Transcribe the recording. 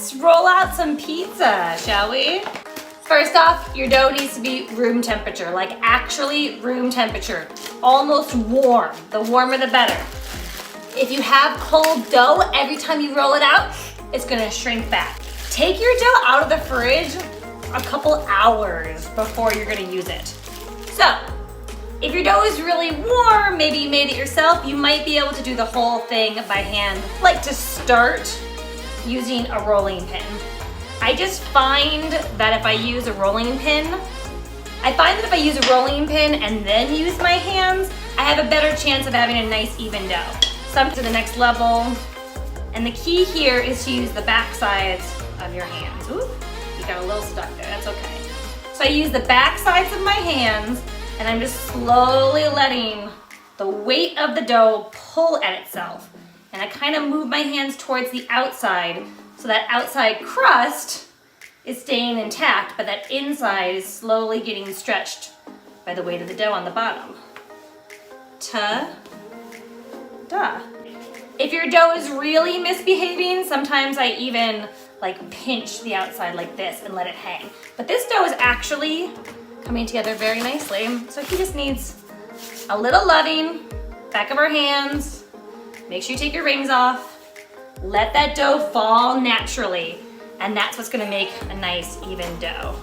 let's roll out some pizza, shall we? First off, your dough needs to be room temperature, like actually room temperature, almost warm. The warmer the better. If you have cold dough, every time you roll it out, it's gonna shrink back. Take your dough out of the fridge a couple hours before you're gonna use it. So, if your dough is really warm, maybe you made it yourself, you might be able to do the whole thing by hand. I like to start using a rolling pin. I just find that if I use a rolling pin and then use my hands, I have a better chance of having a nice even dough. So I'm to the next level. And the key here is to use the back sides of your hands. Ooh, you got a little stuck there, that's okay. So I use the back sides of my hands and I'm just slowly letting the weight of the dough pull at itself. And I kind of move my hands towards the outside so that outside crust is staying intact, but that inside is slowly getting stretched by the weight of the dough on the bottom. Ta-da. If your dough is really misbehaving, sometimes I even like pinch the outside like this and let it hang. But this dough is actually coming together very nicely. So he just needs a little loving, back of our hands. Make sure you take your rings off. Let that dough fall naturally. And that's what's gonna make a nice even dough.